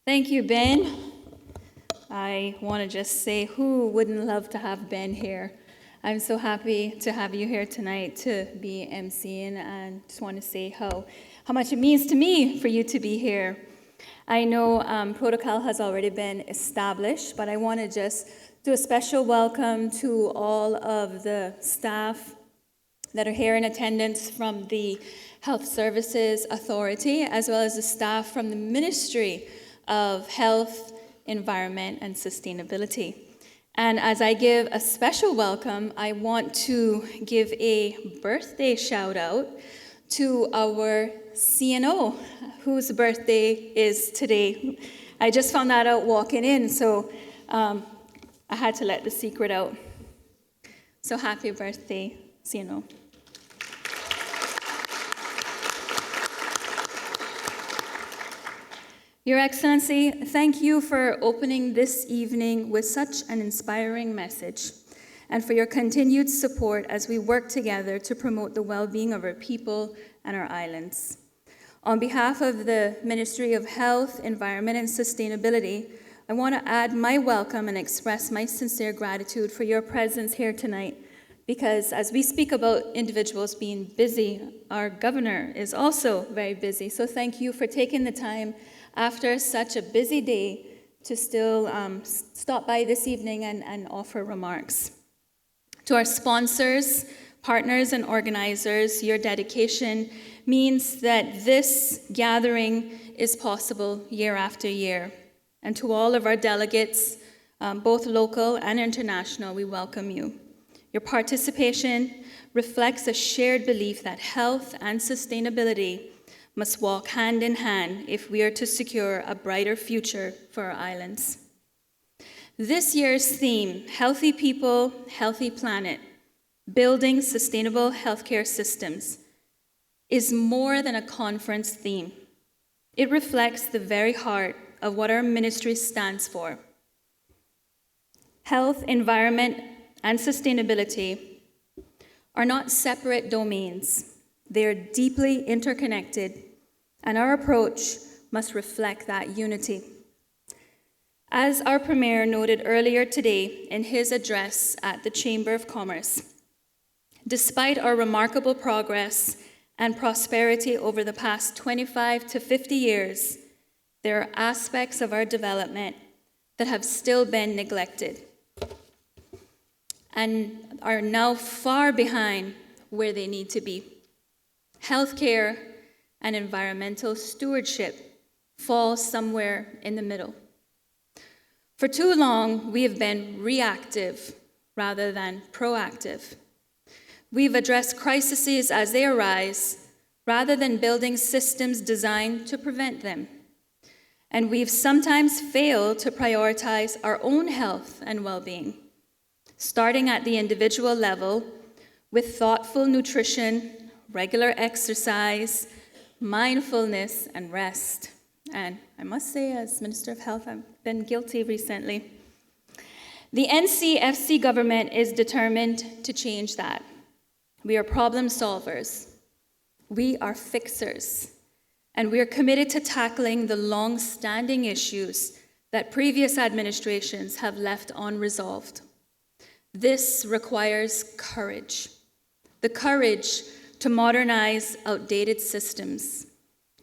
Thank you, Ben. I want to just say, who wouldn't love to have Ben here? I'm so happy to have you here tonight to be emceeing, and just want to say how much it means to me for you to be here. I know protocol has already been established, but I want to just do a special welcome to all of the staff that are here in attendance from the Health Services Authority, as well as the staff from the Ministry of Health, Environment, and Sustainability. And as I give a special welcome, I want to give a birthday shout out to our CNO, whose birthday is today. I just found that out walking in, so I had to let the secret out. So happy birthday, CNO. Your Excellency, thank you for opening this evening with such an inspiring message, and for your continued support as we work together to promote the well-being of our people and our islands. On behalf of the Ministry of Health, Environment, and Sustainability, I want to add my welcome and express my sincere gratitude for your presence here tonight, because as we speak about individuals being busy, our governor is also very busy. So thank you for taking the time after such a busy day to still stop by this evening and offer remarks. To our sponsors, partners, and organizers, your dedication means that this gathering is possible year after year. And to all of our delegates, both local and international, we welcome you. Your participation reflects a shared belief that health and sustainability must walk hand in hand if we are to secure a brighter future for our islands. This year's theme, Healthy People, Healthy Planet, Building Sustainable Healthcare Systems, is more than a conference theme. It reflects the very heart of what our ministry stands for. Health, environment, and sustainability are not separate domains. They are deeply interconnected, and our approach must reflect that unity. As our Premier noted earlier today in his address at the Chamber of Commerce, despite our remarkable progress and prosperity over the past 25 to 50 years, there are aspects of our development that have still been neglected and are now far behind where they need to be. Healthcare and environmental stewardship fall somewhere in the middle. For too long, we have been reactive rather than proactive. We've addressed crises as they arise rather than building systems designed to prevent them. And we've sometimes failed to prioritize our own health and well-being, starting at the individual level with thoughtful nutrition, regular exercise, mindfulness, and rest. And I must say, as Minister of Health, I've been guilty recently. The NCFC government is determined to change that. We are problem solvers. We are fixers. And we are committed to tackling the long-standing issues that previous administrations have left unresolved. This requires courage. The courage to modernize outdated systems,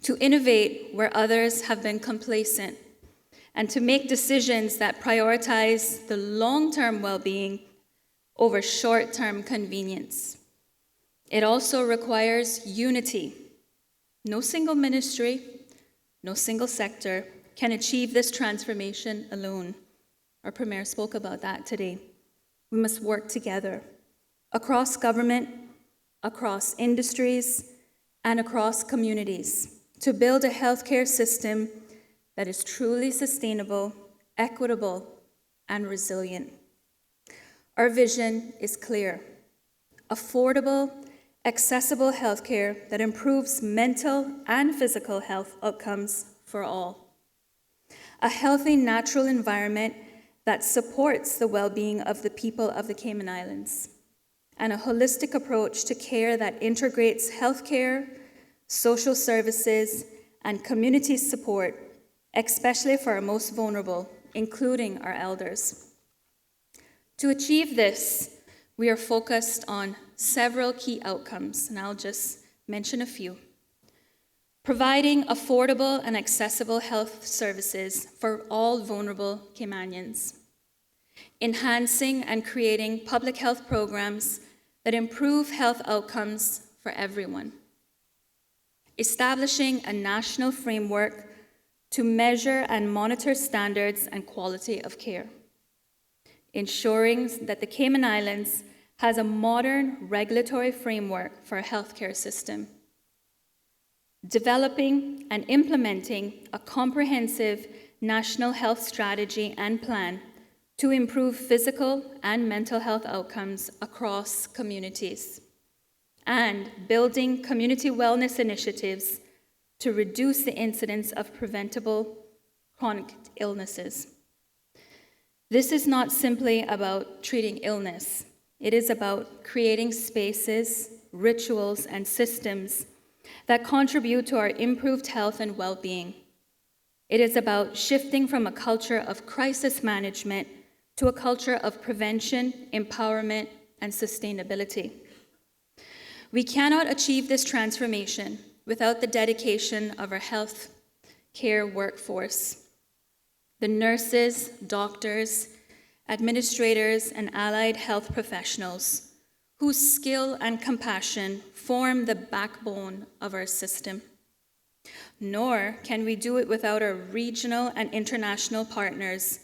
to innovate where others have been complacent, and to make decisions that prioritize the long-term well-being over short-term convenience. It also requires unity. No single ministry, no single sector can achieve this transformation alone. Our Premier spoke about that today. We must work together across government, across industries, and across communities to build a healthcare system that is truly sustainable, equitable, and resilient. Our vision is clear: affordable, accessible healthcare that improves mental and physical health outcomes for all. A healthy natural environment that supports the well-being of the people of the Cayman Islands, and a holistic approach to care that integrates healthcare, social services, and community support especially for our most vulnerable, including our elders. To achieve this, we are focused on several key outcomes, and I'll just mention a few. Providing affordable and accessible health services for all vulnerable Caymanians. Enhancing and creating public health programs that improve health outcomes for everyone. Establishing a national framework to measure and monitor standards and quality of care. Ensuring that the Cayman Islands has a modern regulatory framework for a healthcare system. Developing and implementing a comprehensive national health strategy and plan to improve physical and mental health outcomes across communities. And building community wellness initiatives to reduce the incidence of preventable chronic illnesses. This is not simply about treating illness. It is about creating spaces, rituals, and systems that contribute to our improved health and well-being. It is about shifting from a culture of crisis management to a culture of prevention, empowerment, and sustainability. We cannot achieve this transformation without the dedication of our health care workforce. The nurses, doctors, administrators, and allied health professionals whose skill and compassion form the backbone of our system. Nor can we do it without our regional and international partners,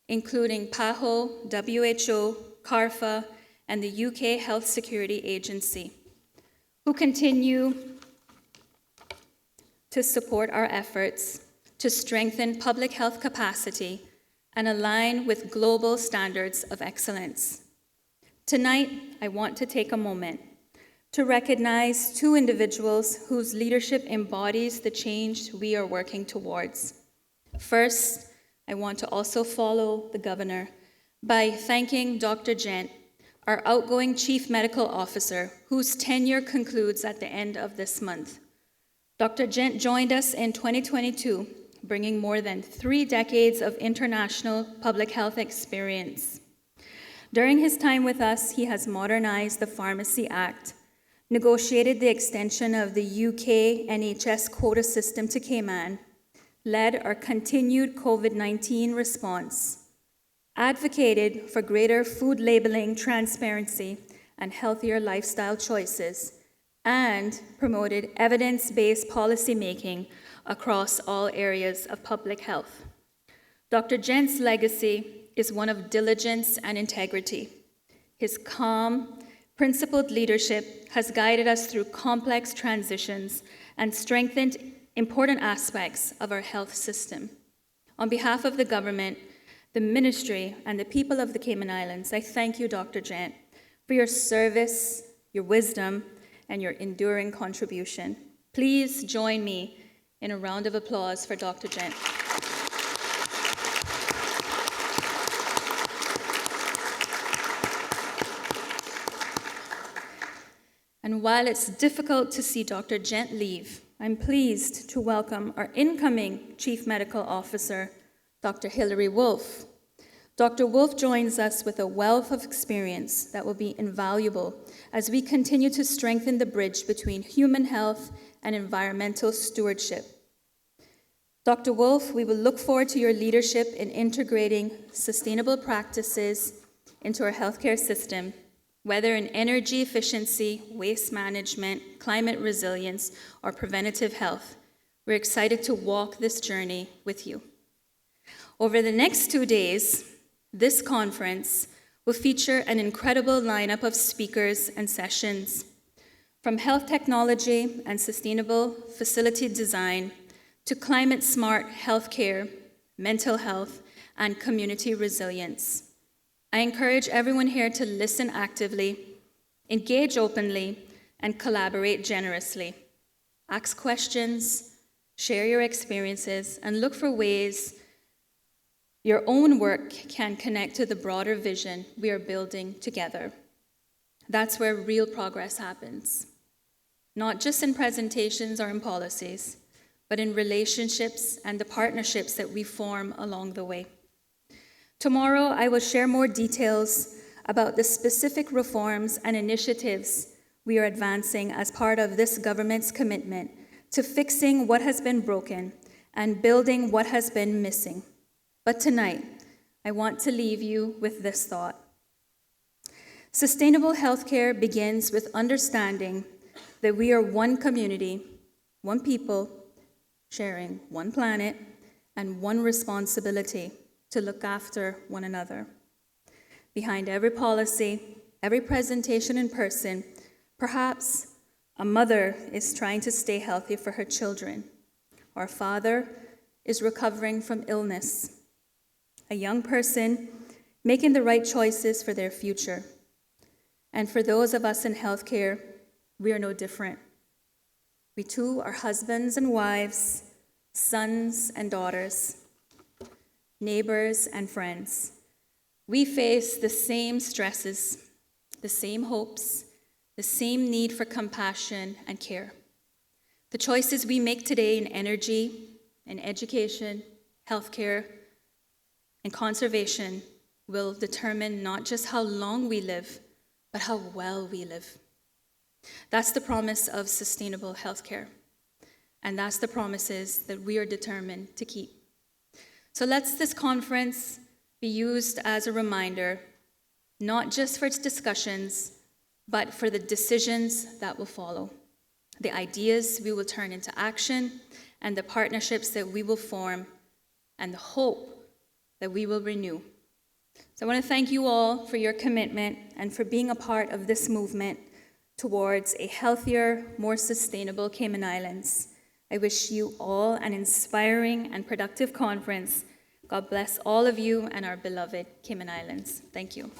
including PAHO, WHO, CARFA, and the UK Health Security Agency, who continue to support our efforts to strengthen public health capacity and align with global standards of excellence. Tonight, I want to take a moment to recognize two individuals whose leadership embodies the change we are working towards. First, I want to also follow the governor by thanking Dr. Gent, our outgoing Chief Medical Officer, whose tenure concludes at the end of this month. Dr. Gent joined us in 2022, bringing more than 3 decades of international public health experience. During his time with us, he has modernized the Pharmacy Act, negotiated the extension of the UK NHS quota system to Cayman, led our continued COVID-19 response, advocated for greater food labeling transparency and healthier lifestyle choices, and promoted evidence-based policymaking across all areas of public health. Dr. Gent's legacy is one of diligence and integrity. His calm, principled leadership has guided us through complex transitions and strengthened important aspects of our health system. On behalf of the government, the ministry, and the people of the Cayman Islands, I thank you, Dr. Gent, for your service, your wisdom, and your enduring contribution. Please join me in a round of applause for Dr. Gent. And while it's difficult to see Dr. Gent leave, I'm pleased to welcome our incoming Chief Medical Officer, Dr. Hilary Wolfe. Dr. Wolfe joins us with a wealth of experience that will be invaluable as we continue to strengthen the bridge between human health and environmental stewardship. Dr. Wolfe, we will look forward to your leadership in integrating sustainable practices into our healthcare system, whether in energy efficiency, waste management, climate resilience, or preventative health. We're excited to walk this journey with you. Over the next 2 days, this conference will feature an incredible lineup of speakers and sessions, from health technology and sustainable facility design to climate-smart healthcare, mental health, and community resilience. I encourage everyone here to listen actively, engage openly, and collaborate generously. Ask questions, share your experiences, and look for ways your own work can connect to the broader vision we are building together. That's where real progress happens, not just in presentations or in policies, but in relationships and the partnerships that we form along the way. Tomorrow, I will share more details about the specific reforms and initiatives we are advancing as part of this government's commitment to fixing what has been broken and building what has been missing. But tonight, I want to leave you with this thought. Sustainable healthcare begins with understanding that we are one community, one people, sharing one planet and one responsibility to look after one another. Behind every policy, every presentation in person, perhaps a mother is trying to stay healthy for her children, or a father is recovering from illness, a young person making the right choices for their future. And for those of us in healthcare, we are no different. We too are husbands and wives, sons and daughters, neighbors and friends. We face the same stresses, the same hopes, the same need for compassion and care. The choices we make today in energy, in education, healthcare, and conservation will determine not just how long we live, but how well we live. That's the promise of sustainable healthcare, and that's the promises that we are determined to keep. So let's this conference be used as a reminder, not just for its discussions, but for the decisions that will follow, the ideas we will turn into action, and the partnerships that we will form, and the hope that we will renew. So I want to thank you all for your commitment and for being a part of this movement towards a healthier, more sustainable Cayman Islands. I wish you all an inspiring and productive conference. God bless all of you and our beloved Cayman Islands. Thank you.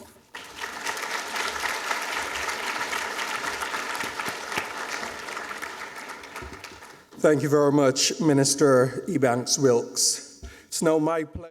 Thank you very much, Minister Ebanks-Wilks. It's now my pleasure.